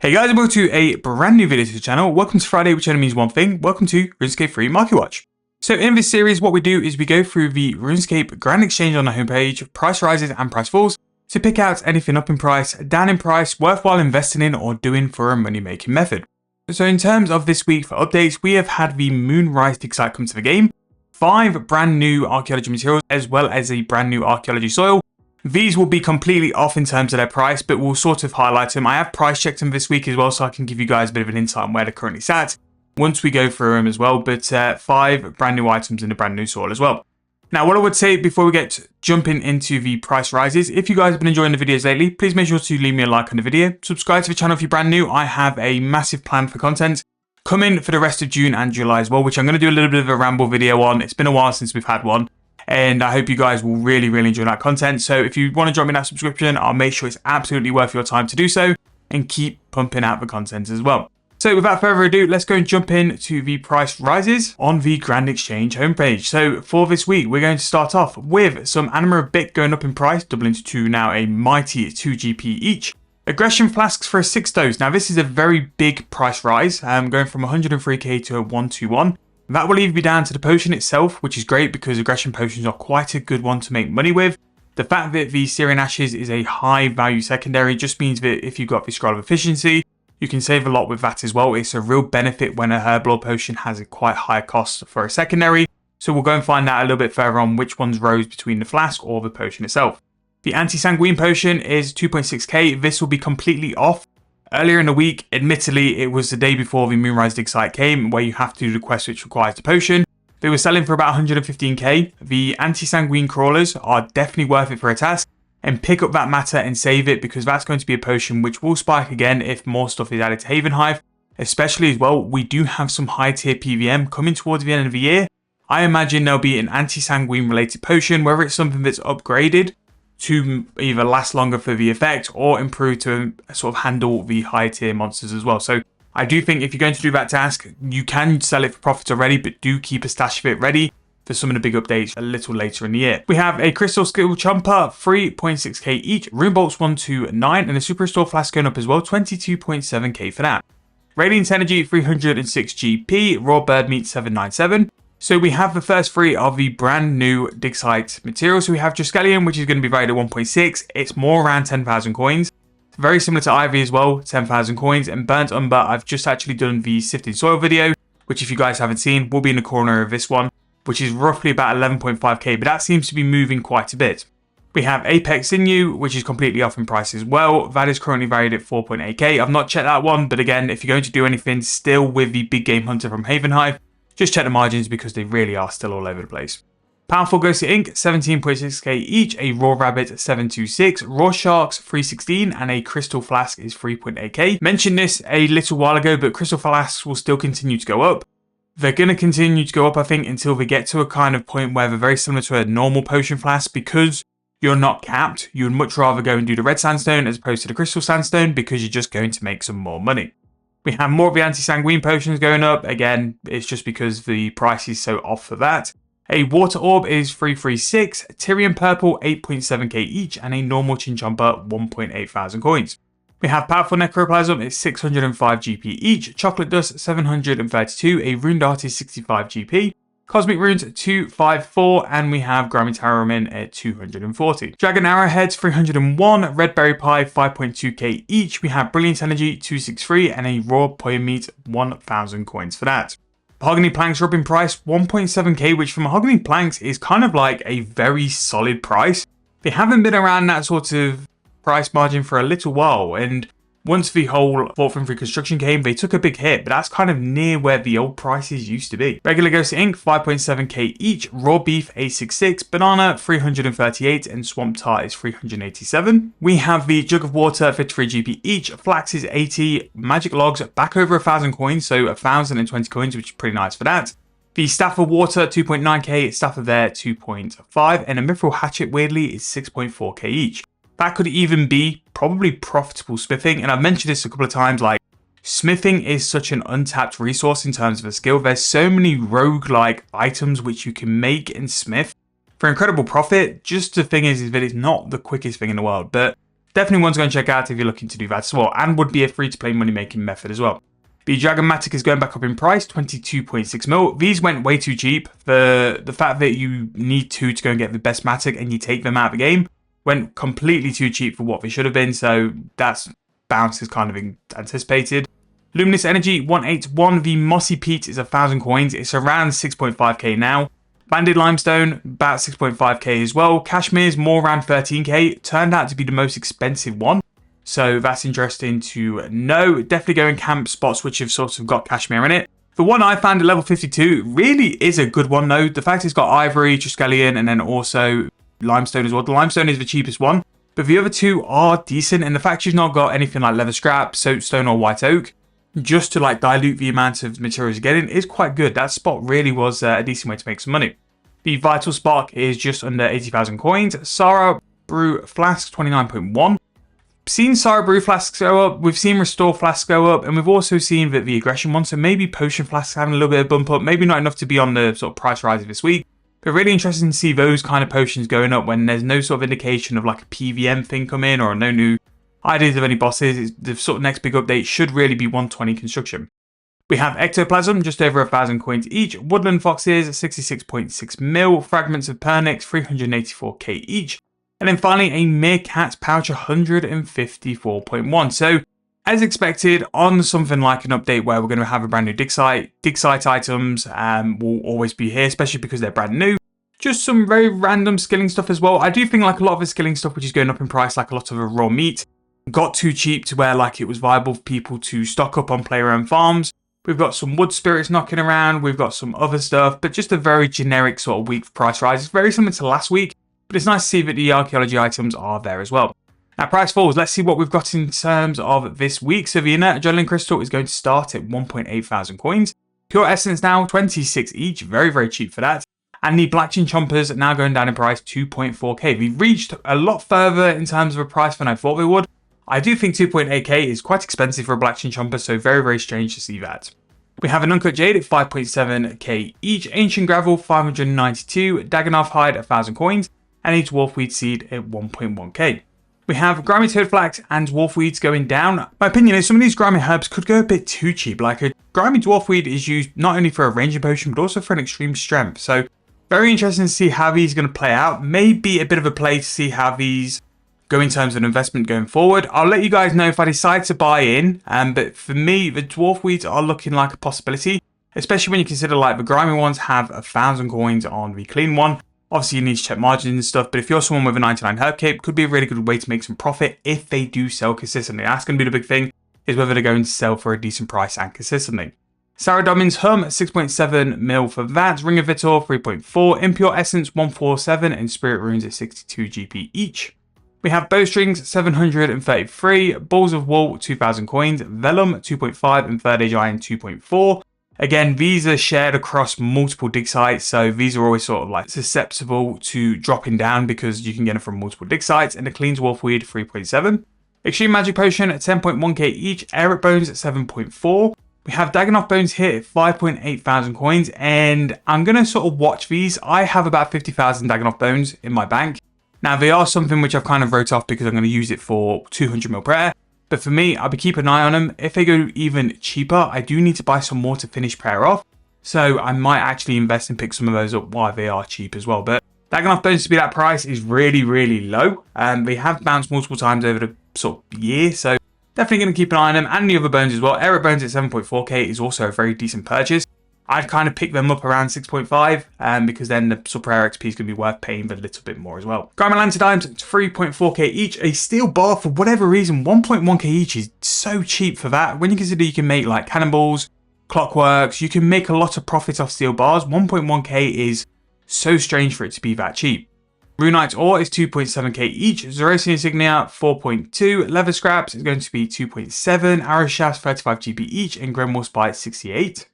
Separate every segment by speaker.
Speaker 1: Hey guys, and welcome to a brand new video to the channel. Welcome to Friday, which only means one thing. Welcome to Runescape free Marketwatch. So in this series, what we do is we go through the Runescape Grand Exchange on the homepage, price rises and price falls, to pick out anything up in price, down in price, worthwhile investing in or doing for a money-making method. So in terms of this week for updates, we have had the Moonrise dig site come to the game, 5 brand new archaeology materials, as well as a brand new archaeology soil. These will be completely off in terms of their price, but we'll sort of highlight them. I have price checked them this week as well, so I can give you guys a bit of an insight on where they're currently sat once we go through them as well. But 5 brand new items in the brand new soil as well. Now, what I would say before we get jumping into the price rises, if you guys have been enjoying the videos lately, please make sure to leave me a like on the video. Subscribe to the channel if you're brand new. I have a massive plan for content coming for the rest of June and July as well, which I'm going to do a little bit of a ramble video on. It's been a while since we've had one, and I hope you guys will really enjoy that content. So if you want to drop me that subscription, I'll make sure it's absolutely worth your time to do so and keep pumping out the content as well. So without further ado, let's go and jump into the price rises on the Grand Exchange homepage. So for this week, we're going to start off with some Anima of Bit going up in price, doubling to now a mighty 2 GP each. Aggression flasks for a 6 dose. Now this is a very big price rise, going from 103k to a 121. That will either be down to the potion itself, which is great because aggression potions are quite a good one to make money with. The fact that the Syrian Ashes is a high value secondary just means that if you've got the Scroll of Efficiency, you can save a lot with that as well. It's a real benefit when a herbal or potion has a quite high cost for a secondary. So we'll go and find out a little bit further on which ones rose between the flask or the potion itself. The Anti-Sanguine potion is 2.6k. This will be completely off. Earlier in the week, admittedly, it was the day before the Moonrise dig site came, where you have to do the quest which requires the potion. They were selling for about 115k. The Anti-Sanguine crawlers are definitely worth it for a task, and pick up that matter and save it, because that's going to be a potion which will spike again if more stuff is added to Haven Hive. Especially as well, we do have some high tier PVM coming towards the end of the year. I imagine there'll be an Anti-Sanguine related potion, whether it's something that's upgraded to either last longer for the effect or improve to sort of handle the high tier monsters as well. So I do think if you're going to do that task, you can sell it for profit already, but do keep a stash of it ready for some of the big updates a little later in the year. We have a Crystal Skill Chomper, 3.6k each, Rune Bolts 1 to 9, and a Super Restore Flask going up as well, 22.7k for that. Radiant Energy, 306 GP, Raw Bird Meat 797. So we have the first 3 of the brand new dig site materials. So we have Triskelion, which is going to be valued at 1.6. It's more around 10,000 coins. Very similar to Ivy as well, 10,000 coins. And Burnt Umber, I've just actually done the Sifted Soil video, which if you guys haven't seen, will be in the corner of this one, which is roughly about 11.5k, but that seems to be moving quite a bit. We have Apex Sinew, which is completely off in price as well. That is currently valued at 4.8k. I've not checked that one, but again, if you're going to do anything still with the Big Game Hunter from Haven Hive, just check the margins because they really are still all over the place. Powerful Ghostly Ink, 17.6k each, a Raw Rabbit 726, Raw Sharks 316, and a Crystal Flask is 3.8k. Mentioned this a little while ago, but Crystal Flasks will still continue to go up. They're going to continue to go up, I think, until they get to a kind of point where they're very similar to a normal potion flask, because you're not capped. You would much rather go and do the red sandstone as opposed to the crystal sandstone, because you're just going to make some more money. We have more of the Anti-Sanguine potions going up. Again, it's just because the price is so off for that. A Water Orb is 336, Tyrian Purple 8.7k each, and a normal Chinchomper 1.8 thousand coins. We have Powerful Necroplasm, it's 605 GP each, Chocolate Dust 732, a Rune Dart is 65 GP, Cosmic Runes 254, and we have Grimy Tarrowman at 240. Dragon Arrowheads 301, Red Berry Pie 5.2k each. We have Brilliant Energy 263 and a Raw Poison Meat 1000 coins for that. Mahogany Planks are up in price 1.7k, which for Mahogany Planks is kind of like a very solid price. They haven't been around that sort of price margin for a little while, and once the whole Fort Free construction came, they took a big hit, but that's kind of near where the old prices used to be. Regular Ghost Ink, 5.7k each, Raw Beef 866, Banana 338, and Swamp Tart is 387. We have the Jug of Water, 53 GP each, Flax is 80, Magic Logs back over 1,000 coins, so 1,020 coins, which is pretty nice for that. The Staff of Water, 2.9k, Staff of Air, 2.5, and a Mithril Hatchet, weirdly, is 6.4k each. That could even be probably profitable smithing. And I've mentioned this a couple of times, like smithing is such an untapped resource in terms of a skill. There's so many roguelike items which you can make and smith for incredible profit. Just the thing is that it's not the quickest thing in the world, but Definitely one to go and check out if you're looking to do that as well, and would be a free-to-play money-making method as well. The Dragonmatic is going back up in price, 22.6 mil. These went way too cheap. The fact that you need two to go and get the best Matic and you take them out of the game went completely too cheap for what they should have been, so that's bounce is kind of anticipated. Luminous Energy 181, the Mossy Peat is 1,000 coins. It's around 6.5k now. Banded Limestone, about 6.5k as well. Cashmere's more around 13k. Turned out to be the most expensive one, so that's interesting to know. Definitely go in camp spots which have sort of got Cashmere in it. The one I found at level 52 really is a good one though. The fact it's got Ivory, Triskelion, and then also Limestone as well. The Limestone is the cheapest one, but the other two are decent, and the fact you've not got anything like Leather Scrap, Soapstone, or White Oak, just to like dilute the amount of materials you're getting, is quite good. That spot really was a decent way to make some money. The Vital Spark is just under 80,000 coins. Sarah Brew Flask 29.1. Seen Sarah Brew Flasks go up, we've seen Restore Flasks go up, and we've also seen that the Aggression one, so maybe Potion Flasks having a little bit of bump up, maybe not enough to be on the sort of price rise this week, but really interesting to see those kind of potions going up when there's no sort of indication of like a PVM thing come in or no new ideas of any bosses. The sort of next big update should really be 120 construction. We have Ectoplasm, just over 1,000 coins each. Woodland Foxes, 66.6 mil. Fragments of Pernix, 384k each. And then finally, a Meerkat Pouch, 154.1. So, as expected, on something like an update where we're going to have a brand new dig site items will always be here, especially because they're brand new. Just some very random skilling stuff as well. I do think like a lot of the skilling stuff, which is going up in price, like a lot of the raw meat, got too cheap to where like it was viable for people to stock up on player-owned farms. We've got some wood spirits knocking around. We've got some other stuff, but just a very generic sort of week price rise. It's very similar to last week, but it's nice to see that the archaeology items are there as well. Now, price falls. Let's see what we've got in terms of this week. So the Inert Adrenaline Crystal is going to start at 1.8 thousand coins. Pure Essence now 26 each. Very, very cheap for that. And the Black Chin Chompers now going down in price 2.4k. We've reached a lot further in terms of a price than I thought we would. I do think 2.8k is quite expensive for a Black Chin Chomper, so very, very strange to see that. We have an Uncut Jade at 5.7k each, Ancient Gravel 592, Dagannoth Hide 1,000 coins, and a Dwarfweed Seed at 1.1k. We have Grimy Toadflax and Dwarfweeds going down. My opinion is some of these Grimy Herbs could go a bit too cheap. Like a Grimy Dwarfweed is used not only for a ranging potion, but also for an extreme strength. So very interesting to see how these are going to play out. Maybe a bit of a play to see how these go in terms of investment going forward. I'll let you guys know if I decide to buy in, but for me, the Dwarf Weeds are looking like a possibility, especially when you consider like the grimy ones have 1,000 coins on the clean one. Obviously you need to check margins and stuff, but if you're someone with a 99 herb cape, could be a really good way to make some profit if they do sell consistently. That's going to be the big thing, is whether they're going to sell for a decent price and consistently. Saradomin's Hum, 6.7 mil for that. Ring of Vitor, 3.4. Impure Essence, 147. And Spirit Runes at 62 GP each. We have Bowstrings, 733, Balls of Wool, 2,000 coins, Vellum, 2.5, and Third Age Iron, 2.4. Again, these are shared across multiple dig sites, so these are always sort of like susceptible to dropping down because you can get them from multiple dig sites. And the Clean Dwarf Weed, 3.7. Extreme Magic Potion at 10.1k each, Eric Bones at 7.4. We have Dagannoth Bones here at 5.8 thousand coins, and I'm going to sort of watch these. I have about 50,000 Dagannoth Bones in my bank. Now, they are something which I've kind of wrote off because I'm going to use it for 200 mil prayer. But for me, I'll be keeping an eye on them. If they go even cheaper, I do need to buy some more to finish prayer off. So I might actually invest and pick some of those up while they are cheap as well. But Dagannoth Bones to be that price is really, really low. They have bounced multiple times over the sort of year. So definitely going to keep an eye on them. And the other bones as well. Eric Bones at 7.4k is also a very decent purchase. I'd kind of pick them up around 6.5 because then the sub prayer XP is going to be worth paying a little bit more as well. Grimy Lantidimes, 3.4k each. A steel bar, for whatever reason, 1.1k each is so cheap for that. When you consider you can make like cannonballs, clockworks, you can make a lot of profit off steel bars. 1.1k is so strange for it to be that cheap. Runite Ore is 2.7k each. Zerosian Insignia, 4.2. Leather Scraps is going to be 2.7. Arrow Shafts, 35 GP each. And Grimoire Spite, 68.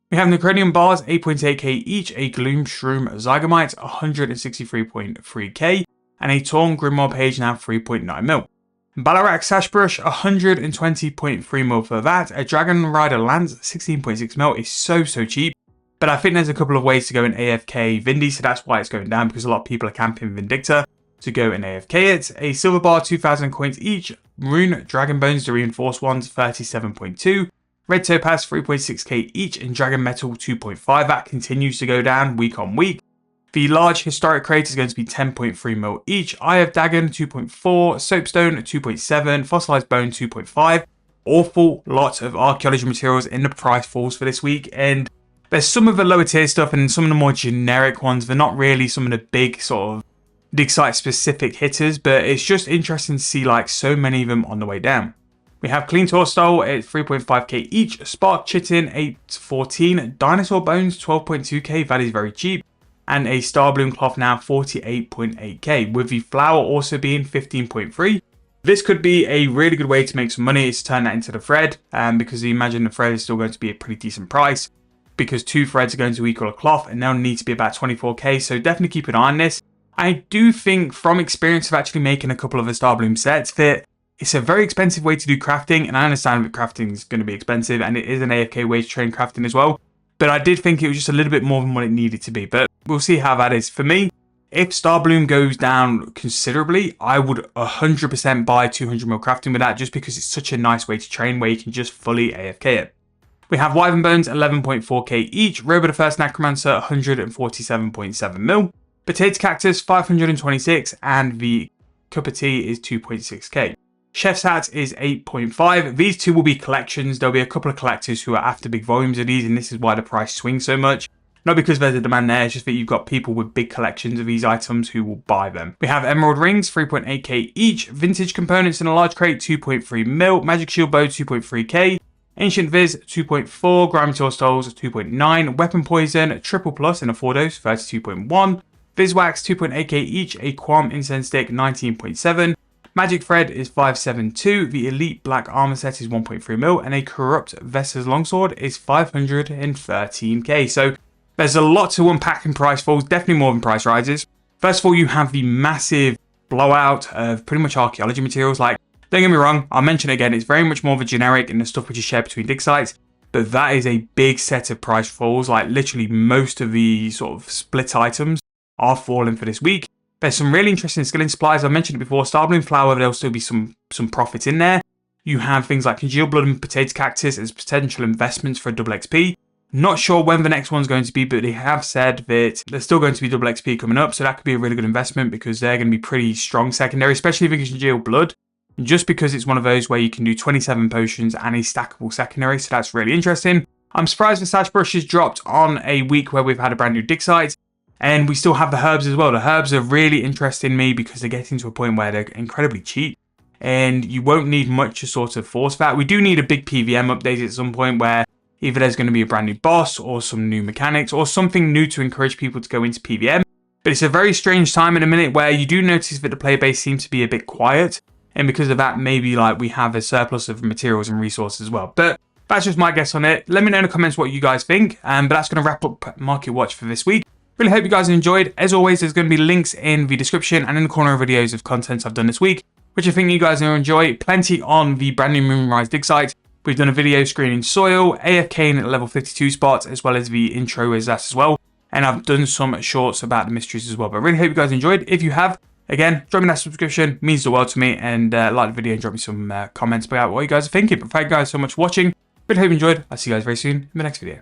Speaker 1: We have Necronium Bars, 8.8k each, a Gloom Shroom Zygamite, 163.3k, and a Torn Grimoire Page now 3.9 mil. Ballarat Sashbrush, 120.3 mil for that. A Dragon Rider Lance, 16.6 mil is so cheap, but I think there's a couple of ways to go in AFK Vindy, so that's why it's going down, because a lot of people are camping Vindicta. to go and AFK it. A silver bar, 2,000 coins each. Rune Dragon Bones, the reinforced ones, 37.2. Red Topaz, 3.6k each. And Dragon Metal, 2.5. That continues to go down week on week. The large historic crate is going to be 10.3 mil each. Eye of Dagon, 2.4. Soapstone, 2.7. Fossilized Bone, 2.5. Awful lot of archaeology materials in the price falls for this week, and there's some of the lower tier stuff and some of the more generic ones. They're not really some of the big sort of dig site specific hitters, but it's just interesting to see like so many of them on the way down. We have Clean Torstol at 3.5k each, Spark Chitin 8.14, Dinosaur Bones 12.2k, that is very cheap, and a Star Bloom Cloth now 48.8k, with the flower also being 15.3. This could be a really good way to make some money, is to turn that into the thread, because you imagine the thread is still going to be a pretty decent price, because 2 threads are going to equal a cloth, and they'll need to be about 24k, so definitely keep an eye on this. I do think, from experience of actually making a couple of the Star Bloom sets, that it's a very expensive way to do crafting, and I understand that crafting is going to be expensive, and it is an AFK way to train crafting as well, but I did think it was just a little bit more than what it needed to be, but we'll see how that is. For me, if Star Bloom goes down considerably, I would 100% buy 200ml crafting with that, just because it's such a nice way to train where you can just fully AFK it. We have Wyvern Bones 11.4k each, Robo the First Necromancer 147.7ml, Potato Cactus 526, and the Cup of Tea is 2.6k. Chef's Hat is 8.5. These two will be collections. There'll be a couple of collectors who are after big volumes of these, and this is why the price swings so much. Not because there's a demand there, it's just that you've got people with big collections of these items who will buy them. We have Emerald Rings, 3.8k each. Vintage Components in a large crate, 2.3 mil. Magic Shield Bow, 2.3k. Ancient Viz, 2.4. Grimy Torstols, 2.9. Weapon Poison, Triple Plus in a 4-dose, 32.1. Viswax, 2.8k each. A Quam Incense Stick, 19.7. Magic Thread is 572. The Elite Black Armor Set is 1.3 mil. And a Corrupt Vestas Longsword is 513k. So there's a lot to unpack in price falls, definitely more than price rises. First of all, you have the massive blowout of pretty much archaeology materials. Like, don't get me wrong, I'll mention it again, it's very much more of a generic and the stuff which is shared between dig sites, but that is a big set of price falls. Like, literally most of the sort of split items are falling for this week. There's some really interesting skilling supplies. I mentioned it before, Star Bloom Flower, there'll still be some profit in there. You have things like Congealed Blood and Potato Cactus as potential investments for a double XP. Not sure when the next one's going to be, but they have said that there's still going to be double XP coming up, so that could be a really good investment because they're going to be pretty strong secondary, especially if you can Congeal Blood, just because it's one of those where you can do 27 potions and a stackable secondary, so that's really interesting. I'm surprised the Sagebrush has dropped on a week where we've had a brand new dig site, and we still have the herbs as well. The herbs are really interesting me because they're getting to a point where they're incredibly cheap, and you won't need much to sort of force that. We do need a big PVM update at some point where either there's going to be a brand new boss or some new mechanics or something new to encourage people to go into PVM. But it's a very strange time in a minute where you do notice that the player base seems to be a bit quiet. And because of that, maybe like we have a surplus of materials and resources as well. But that's just my guess on it. Let me know in the comments what you guys think. But that's going to wrap up Market Watch for this week. Really hope you guys enjoyed. As always, there's going to be links in the description and in the corner of videos of content I've done this week, which I think you guys will enjoy. Plenty on the brand new Moonrise dig site. We've done a video screening soil, AFKing at level 52 spots, as well as the intro as that as well. And I've done some shorts about the mysteries as well. But I really hope you guys enjoyed. If you have, again, drop me that subscription. It means the world to me. And like the video and drop me some comments about what you guys are thinking. But thank you guys so much for watching. Really hope you enjoyed. I'll see you guys very soon in the next video.